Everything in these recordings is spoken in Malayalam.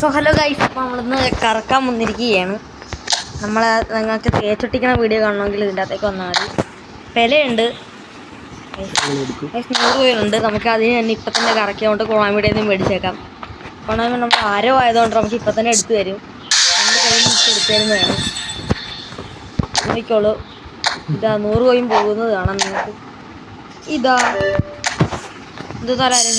സോ ഹലോ ഗൈസ്, അപ്പോൾ നമ്മളിന്ന് കറക്കാൻ വന്നിരിക്കുകയാണ്. നമ്മൾ നിങ്ങൾക്ക് തേച്ചൊട്ടിക്കണ വീഡിയോ കാണണമെങ്കിൽ ഇതിൻ്റെ അകത്തേക്ക് വന്നാൽ മതി. വിലയുണ്ട് 100 രൂപയുണ്ട്. നമുക്ക് അതിന് തന്നെ ഇപ്പം തന്നെ കറക്കിയോണ്ട് കൊളാമിയുടെ നിന്ന് മേടിച്ചേക്കാം. കൊളാമി നമ്മൾ ആരോ ആയതുകൊണ്ട് നമുക്ക് ഇപ്പം തന്നെ എടുത്തു തരും. നമ്മുടെ കയ്യിൽ നിന്ന് എടുത്തു തരുന്നതാണ്. നോക്കിക്കോളൂ, ഇതാ 100 രൂപയും പോകുന്നത് കാണാം നിങ്ങൾക്ക്. ഇതാ ഇത് തരാനും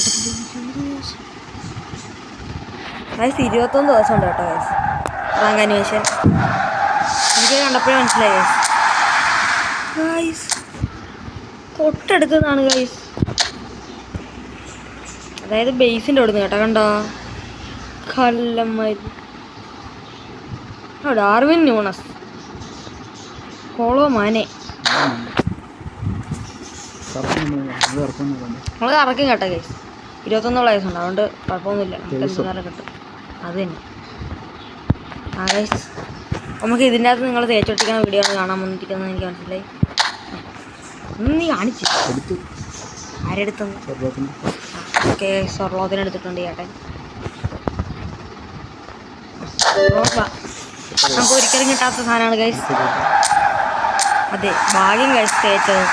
ഗൈസ് 21 ദിവസം ഉണ്ട് കേട്ടോ ഗൈസ് റാങ്ക് അനിമേഷൻ. എനിക്ക് കണ്ടപ്പോഴേ മനസ്സിലായി ഗൈസ് തൊട്ടടുത്തതാണ് ഗൈസ്, അതായത് ബേസിൻ്റെ അവിടുന്ന് കേട്ടോ. കണ്ടോ കല്ലന്മാര്. ഡാർവിൻ ന്യൂണസ് കോളോ മാനെ നമ്മൾ കറക്കും കേട്ടോ ഗൈസ്. 21 വയസ്സുണ്ട്, അതുകൊണ്ട് കുഴപ്പമൊന്നുമില്ല, നമുക്ക് എന്തായാലും കിട്ടും. അത് തന്നെ ആ ഗൈസ്, നമുക്ക് ഇതിൻ്റെ അകത്ത് നിങ്ങൾ തേച്ചൊട്ടിക്കുന്ന വീഡിയോ ആണ് കാണാൻ വന്നിരിക്കുന്നത്. എനിക്ക് മനസ്സിലായി. നീ കാണിച്ചു ആരെടുത്തു? ഓക്കെ, സ്വർലോത്തിന് എടുത്തിട്ടുണ്ട് ചേട്ടൻ. നമുക്ക് ഒരിക്കലും കിട്ടാത്ത സാധനമാണ് ഗൈസ്. അതെ, ഭാഗ്യം ഗൈസ് തേച്ചത്.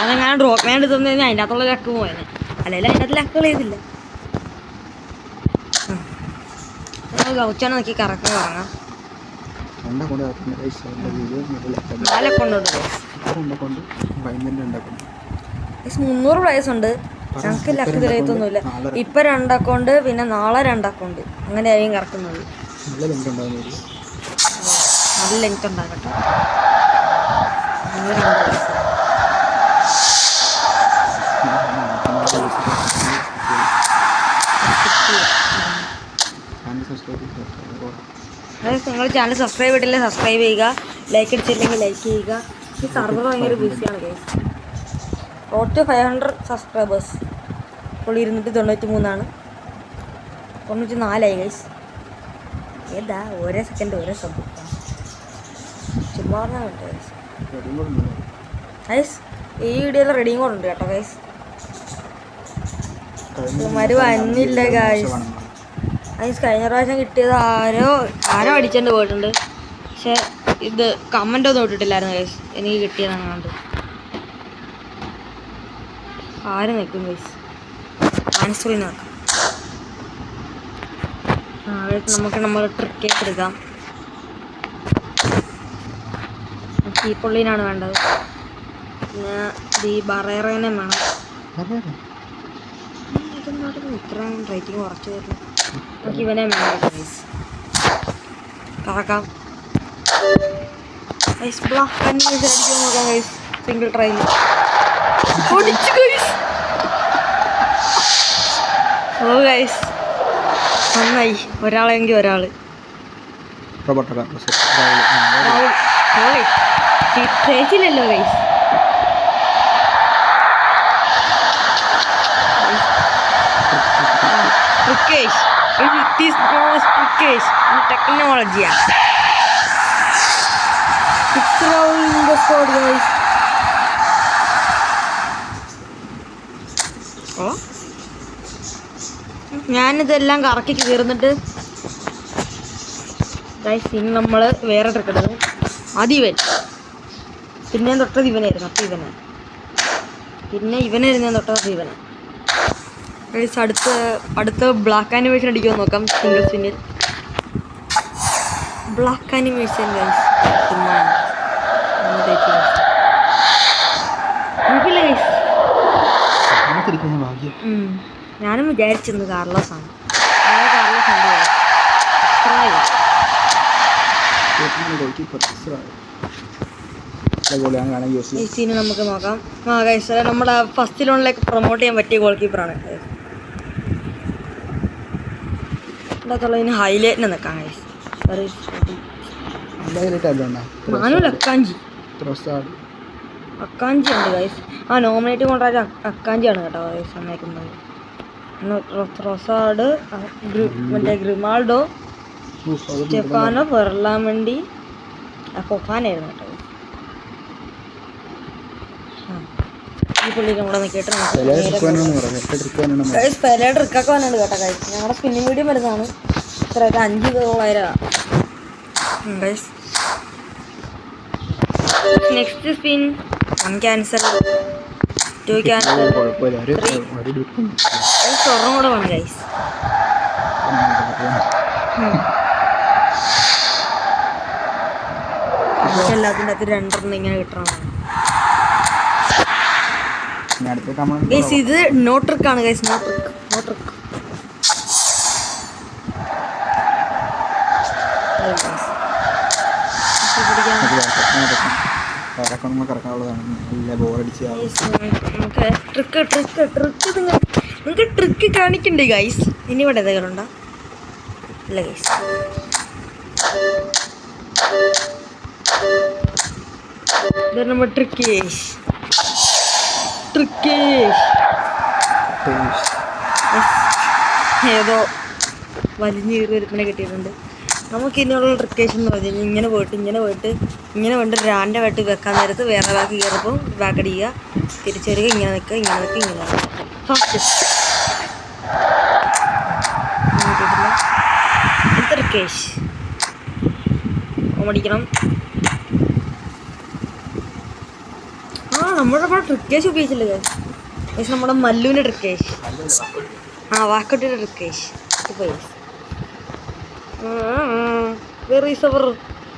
അതെങ്ങനെ ഡ്രോപ്പ് മാൻ എടുത്തു കഴിഞ്ഞാൽ അതിൻ്റെ അകത്തുള്ള ലക്ക് പോയത്, അല്ലെങ്കിൽ അതിൻ്റെ അകത്ത് ലക്കുകൾ ചെയ്തില്ല. ഗൗച്ചാണ് നോക്കി കറക്കം കറങ്ങാം. 300 പ്രൈസ് ഉണ്ട്. ഞങ്ങൾക്ക് ലക്ക് തിരയത്തൊന്നുമില്ല. ഇപ്പം 2 അക്കൗണ്ട്, പിന്നെ നാളെ 2 അക്കൗണ്ട്, അങ്ങനെ ആയിരിക്കും കറക്കുന്നത്. നല്ല ലെങ്ത് ഉണ്ടാകട്ടെ. നിങ്ങൾ ചാനൽ സബ്സ്ക്രൈബ് ചെയ്തിട്ടില്ലേ സബ്സ്ക്രൈബ് ചെയ്യുക, ലൈക്ക് അടിച്ചില്ലെങ്കിൽ ലൈക്ക് ചെയ്യുക. ഈ സർവർ ഭയങ്കര ബിസിയാണ് ഗൈസ്. Total 500 subscribers. ഇപ്പോൾ 293 94 ഗൈസ്. ഏതാ ഓരോ സെക്കൻഡ് ഓരോ സബ് ചുമ്മാ പറഞ്ഞാൽ കേട്ടോ ഗൈസ്. ഗൈസ് ഈ വീഡിയോയിൽ റെഡിയും കൂടെ ഉണ്ട് കേട്ടോ ഗൈസ്. മരു വന്നില്ല ഗൈസ്. ഗൈസ് കഴിഞ്ഞ പ്രാവശ്യം കിട്ടിയത് ആരോ അടിച്ചുകൊണ്ട് പോയിട്ടുണ്ട്. പക്ഷെ ഇത് കമൻ്റ് ഒന്നും ഇട്ടിട്ടില്ലായിരുന്നു ഗൈസ്. എനിക്ക് കിട്ടിയതാണ് കണ്ട്. ആര് നിൽക്കും ഗൈസ്? ആൻസറി നോക്കാം. നമുക്ക് ട്രിക്ക് കേക്ക് എടുക്കാം. ഈ പുള്ളീനാണ് വേണ്ടത്. പിന്നെ ഈ ബറേറേനെ വേണം. ഇത്രയും റേറ്റിംഗ് കുറച്ച് തരുന്നു. നമുക്ക് ഇവനെ വേണം ഗൈസ്. കറക്കാം ഗൈസ്. ബ്ലാക്ക് അനിമേഷൻ അടിക്കാൻ നോക്കാം ഗൈസ്. സിംഗിൾ ട്രൈയിൽ ഓടിച്ചു ഗൈസ്. ഓ ഗൈസ് നന്നായി. ഒരാളെങ്കിൽ ഒരാൾ തേച്ചില്ലല്ലോ ഗൈസ്. ടെക്നോളജിയാ ഞാനിതെല്ലാം കറക്കി കീർന്നിട്ട് ഗൈസ് ഇനി നമ്മൾ വേറെ ട്രിക്ക് എടുക്കും. അതിവൻ പിന്നെ തൊട്ടത് ഇവനായിരുന്നു. അപ്പം ഇവനെ പിന്നെ ഇവനായിരുന്നു ഞാൻ തൊട്ടത് ഇവനെ ഗൈസ്. അടുത്ത ബ്ലാക്ക് ആനിമേഷൻ അടിക്കുമോ നോക്കാം. സിംഗിൾ സ്പിന്നിൽ ബ്ലാക്ക് ആനിമേഷൻ ഗൈസ്. ഞാനും വിചാരിച്ചിരുന്നു കാർലോസ് ആണ്. ഈ സീന് നമുക്ക് നോക്കാം. ഗൈസ് നമ്മുടെ ഫസ്റ്റ് ലോണിലേക്ക് പ്രൊമോട്ട് ചെയ്യാൻ പറ്റിയ ഗോൾ കീപ്പറാണ്. ഇതിന് ഹൈലൈറ്റിന് നിൽക്കാം ഗൈസ്. മാനുവൽ അക്കാഞ്ചി ഉണ്ട് ഗൈസ്. നോമിനേറ്റ് കൊണ്ടുവരാൻ അക്കാഞ്ചിയാണ് കേട്ടോ ഗൈസ് സമ്മതിക്കുന്നത്. റൊസാഡ്, മറ്റേ ഗ്രിമാൾഡോ, സ്റ്റെഫാനോ, ഫെർലാമൻഡി, ഫൊഫാനായിരുന്നു കേട്ടോ. ഈ പുള്ളി നമ്മുടെ നിൽക്കട്ടെ. പെരയുടെ ട്രിക്കൊക്കെ വന്നിട്ടുണ്ട് കേട്ടോ ഗൈസ്. ഞങ്ങളുടെ സ്പിന്നിങ് വീഡിയോ വരുന്നതാണ്. എത്ര ഒരു 5,000. നെക്സ്റ്റ് സ്പിൻ 1 ക്യാൻസൽ 2 ക്യാൻസൽ 3 സ്വർണ്ണം കൂടെ വേണം ഗൈസ്. എല്ലാത്തിൻ്റെ അകത്ത് 2 ഇങ്ങനെ കിട്ടണം ഗൈസ്. ഇത് നോ ട്രിക്കാണ് ഗൈസ്, നോ ട്രിക്ക്. നിങ്ങൾക്ക് ട്രിക്ക് കാണിക്കണ്ടേ ഗൈസ്? ഇനി ഇവിടെ ഏതെങ്കിലുണ്ടോ? ഇല്ല ഗൈസ്. നമ്മൾ ട്രിക്കേഷ് ഏതോ വലിഞ്ഞ് കയറി കിട്ടിയിട്ടുണ്ട്. നമുക്ക് ഇനിയുള്ള ട്രിക്കേഷൻ എന്ന് പറഞ്ഞാൽ ഇങ്ങനെ പോയിട്ട് രാൻ്റെ വെട്ട് വെക്കാൻ നേരത്ത് വേറെ ബാക്ക് കയറിയപ്പോൾ ബാക്ക് അടിക്കുക, തിരിച്ചു വരിക, ഇങ്ങനെ നിൽക്കുക. ഫസ്റ്റ് ട്രിക്കേഷ് ഓടിക്കണം. നമ്മുടെ ട്രിക്കേഷ് ഉപയോഗിച്ചില്ല ഗൈസ്. നമ്മുടെ മല്ലുവിൻ്റെ ട്രിക്കേഷ്, വാക്കട്ടിയുടെ ട്രിക്കേഷ്.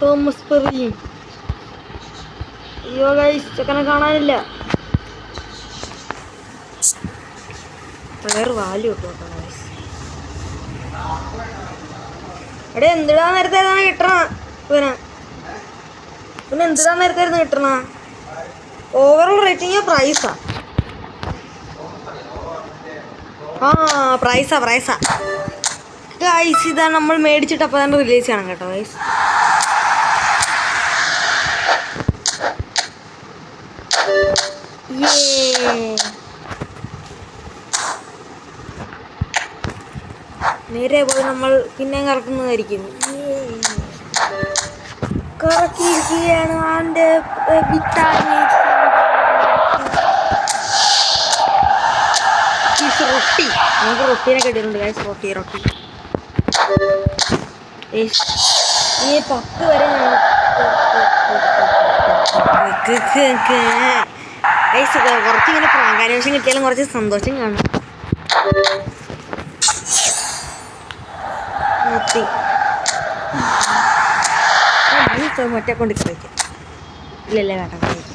Thomas Perry. അയ്യോ ഗൈസ്, ചെക്കനെ കാണാനില്ല. വേറെ വാല്യൂ കിട്ടും ഗൈസ്. എടേ എന്തിടാ നേരത്തെ കിട്ടണ പിന്നെ എന്തിടാ നേരത്തെ കിട്ടണ? ഓവറോൾ റേറ്റിംഗ് പ്രൈസാ ഗൈസ്. ഇതാ നമ്മൾ മേടിച്ചിട്ട് അപ്പോൾ തന്നെ റിലീസ് ചെയ്യണം കേട്ടോ ഗൈസ്. നേരെ പോയി നമ്മൾ പിന്നെയും കറക്കുന്നതായിരിക്കും. കറക്കിയിരിക്കുകയാണ് ആൻ്റെ റൊട്ടി. നമുക്ക് റൊട്ടീനെ കിട്ടിയിട്ടുണ്ട് ഗൈസ്. റൊട്ടി ഈ 10 വരെ കുറച്ചിങ്ങനെ പ്രാങ്കാന്വേഷണം കിട്ടിയാലും കുറച്ച് സന്തോഷം കാണും. മറ്റേ കൊണ്ട് കളിക്കാം. ഇല്ലല്ലേ കേട്ടോ കളിക്കാം.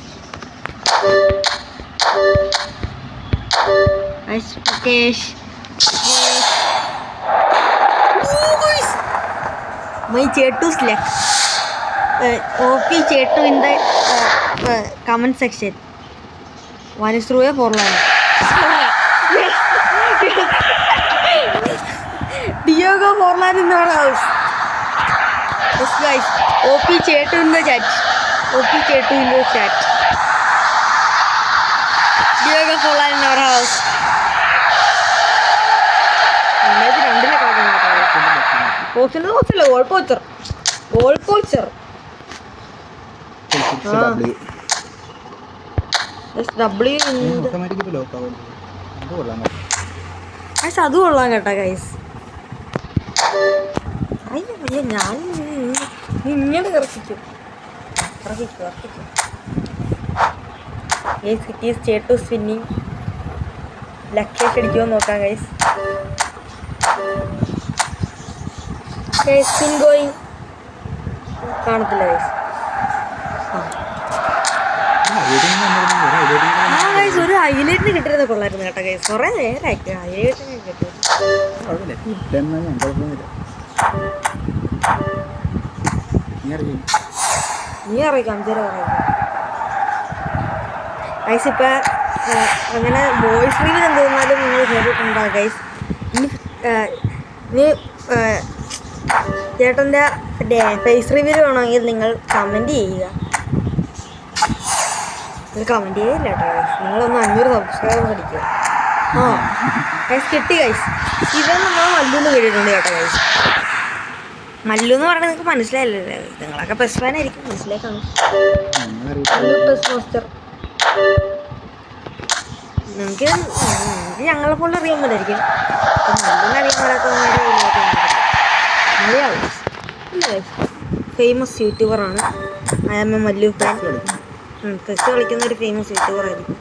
My Chetu's luck. OP Chetu in the comment section. One is through a 4-line. Diogo 4-line in our house. Yes guys, OP Chetu in the chat. Diogo 4-line in our house. Goal poacher അത് കൊള്ളാം കേട്ടാ ഗൈസ്. ഞാൻ ഇങ്ങനെ കറക്കിക്കും. ചേട്ടു സ്പിന്നിങ് ലക്കേഷ് അടിക്കുമോ നോക്കാം ഗൈസ്. സ്പിൻ ഗോയിങ് കാണത്തില്ല ഗൈസ്. ഗൈസ് ഒരു ഹൈലൈറ്റിന് കിട്ടിയിരുന്ന കൊള്ളായിരുന്നു കേട്ടോ ഗൈസ്. കുറേ നേരമായി ഹൈലൈറ്റിന് കിട്ടും. നീ അറിയിക്കാം ഗൈസ്. ഇപ്പം അങ്ങനെ വോയിസ് റിവ്യൂ എന്തുവന്നാലും നിങ്ങൾ കേട്ടിട്ടുണ്ടാകും ഗൈസ്. ഇനി ചേട്ടൻ്റെ ഫേസ് റിവ്യൂ വേണമെങ്കിൽ നിങ്ങൾ കമൻറ്റ് ചെയ്യുക. കമൻറ്റ് ചെയ്യില്ല കേട്ടോ ഗൈസ്. നിങ്ങളൊന്ന് 500 സബ്സ്ക്രൈബേഴ്സ് അടിക്കുക. ഗൈസ് കിട്ടി ഗൈസ്. ഇവൻ നമ്മൾ മല്ലുന്ന് കേട്ടിട്ടുണ്ട് കേട്ടോ ഗൈസ്. മല്ലു എന്ന് പറഞ്ഞാൽ നിങ്ങൾക്ക് മനസ്സിലായില്ലല്ലേ? നിങ്ങളൊക്കെ ബെസ്റ്റ് ഫാൻ ആയിരിക്കും, മനസ്സിലാക്കാണ്. നിങ്ങൾക്ക് ഞങ്ങളെ പോലെ അറിയാൻ പറ്റായിരിക്കും. മല്ലുന്ന് അറിയാൻ പറ്റാത്ത മലയാളി ഇല്ല ഫേമസ് യൂട്യൂബറാണ്. I am a Mallu fan. Chess കളിക്കുന്ന ഒരു ഫേമസ് യൂട്യൂബറായിരിക്കും.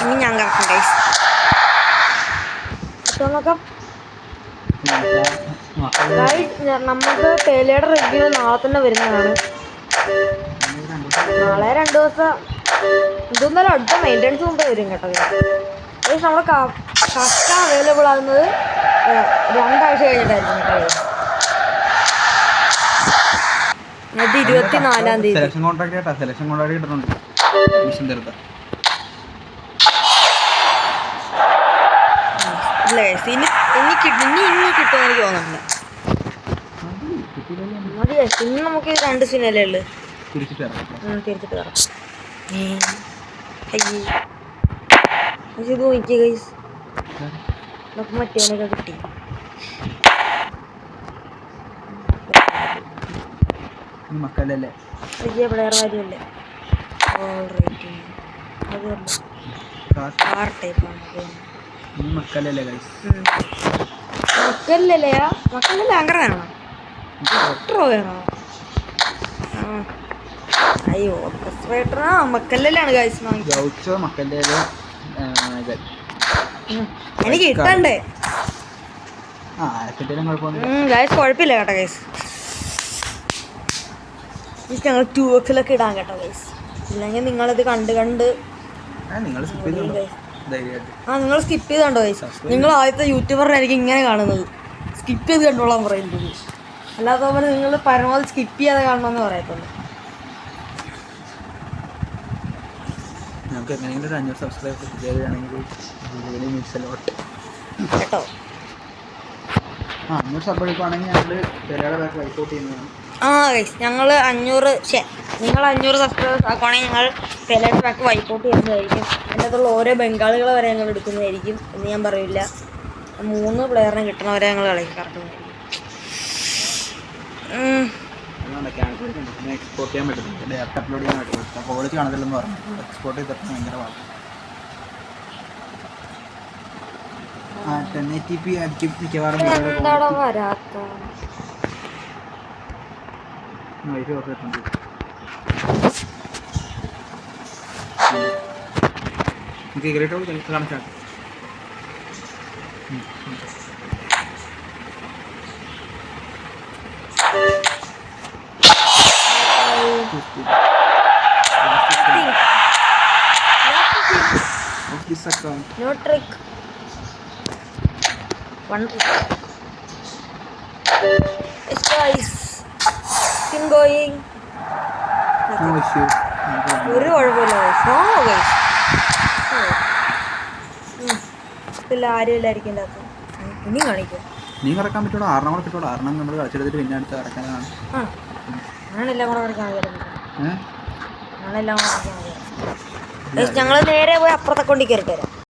ഇനി ഞാൻ കറക്കം ഗൈസ്. നോക്കാം നമുക്ക് പേലയുടെ റിവ്യൂ നാളെ തന്നെ വരുന്നതാണ്. നാളെ 2 ദിവസം ഇതൊന്നല്ല, അടുത്ത മെയിൻ്റെനൻസ് മുമ്പേ വരും കേട്ടോ. ഗൈസ് നമ്മുടെ കഷ്ട അവൈലബിൾ ആകുന്നത് 2 ആഴ്ച കഴിഞ്ഞിട്ടായിരിക്കും കേട്ടോ. അത് 24-ാം തീയതി. സെലക്ഷൻ കോൺട്രാക്ട് കിട്ടുന്നുണ്ട്. ഇല്ല ഇനി കിട്ടുമെന്ന് എനിക്ക് തോന്നുന്നില്ല. മതി ഇന്ന് നമുക്ക് 2 സീനല്ലേ ഉള്ളു. തിരിച്ചിട്ട് കയറാം. ഇത് നോക്കിയ ഗൈസ് നമുക്ക് മറ്റേനൊക്കെ കിട്ടി. മക്കളല്ലേ വലിയ പ്ലെയർ കാര്യമല്ലേ. ഓൾ റേറ്റിംഗ് അത് കാർ ടൈപ്പാണ്. മക്കളല്ലേ ഗൈസ്. മക്കല്ലല്ലേ അങ്ങനെ വേണോ? അയ്യോ ഓർക്കസ്ട്രേറ്ററാ മക്കല്ലാണ് ഗൈസ്. എനിക്ക് കിട്ടണ്ടേ ഗൈസ്. കുഴപ്പമില്ല കേട്ടോ ഗൈസ്. ഞങ്ങൾ 2Xലൊക്കെ ഇടാൻ കേട്ടോ ഗൈസ്. ഇല്ലെങ്കിൽ നിങ്ങളിത് കണ്ട് നിങ്ങൾ സ്കിപ്പ് ചെയ്ത് കണ്ടോ ഗൈസ്. നിങ്ങൾ ആദ്യത്തെ യൂട്യൂബറിനായിരിക്കും ഇങ്ങനെ കാണുന്നത്. സ്കിപ്പ് ചെയ്ത് കണ്ടോളാൻ പറയുന്നത്. അല്ലാതെ പോലെ നിങ്ങൾ പരമാവധി സ്കിപ്പ് ചെയ്യാതെ കാണണമെന്ന് പറയത്തുള്ളൂ. നമുക്ക് എങ്ങനെയെങ്കിലും ഒരു 500 സബ്സ്ക്രൈബ് ചെയ്യുകയാണെങ്കിൽ കേട്ടോ. 500 സബ് എടുക്കുകയാണെങ്കിൽ ഞങ്ങൾ പേരയുടെ ബാക്ക് വൈക്കൗട്ട് ചെയ്യുന്നതാണ്. ഗൈസ് ഞങ്ങൾ 500 നിങ്ങൾ 500 സബ്സ്ക്രൈബേഴ്സ് ആക്കുവാണെങ്കിൽ ഞങ്ങൾ പേരയുടെ ബാക്ക് വൈക്കൗട്ട് ചെയ്യുന്നതായിരിക്കും. എൻ്റെ അടുത്തുള്ള ഓരോ ബംഗാളികളെ വരെ ഞങ്ങൾ എടുക്കുന്നതായിരിക്കും എന്ന് ഞാൻ പറയില്ല. 3 പ്ലെയറിനെ കിട്ടണവരെ ഞങ്ങൾ കളിക്കാറുണ്ടായിരിക്കും. എക്സ്പോർട്ട് ചെയ്യാൻ പറ്റും, ഡയറക്റ്റ് അപ്ലോഡ് ചെയ്യാൻ പറ്റും. ക്വാളിറ്റി കാണത്തില്ലെന്ന് പറഞ്ഞു. എക്സ്പോർട്ട് ചെയ്തിട്ട് ഭയങ്കര പാടാണ്. 1080p ആയിരിക്കും മിക്കവാറും. കണക്കാക്കാം. This account. No trick. One trick. Yes guys. Still going. No issue. ഒരു കുഴപ്പമില്ല ഗൈസ്. ഇല്ല ആരും ഇല്ലായിരിക്കും ഇതിനകത്ത്. ഇനി കാണിക്കും. നീ കറക്കാൻ പറ്റുള്ളൂ. 6 കൂടെ കിട്ടുള്ളൂ. 6 നമ്മൾ കളിച്ചെടുത്തിട്ട് പിന്നെ അടുത്ത് കറക്കാനാണ്. ഞാനെല്ലാം കൂടെ കളിക്കാൻ ഞാനെല്ലാം കൂടെ കളിക്കാൻ ഞങ്ങൾ നേരെ പോയി അപ്പുറത്തെ കൊണ്ടി കയറിട്ട് വരാം.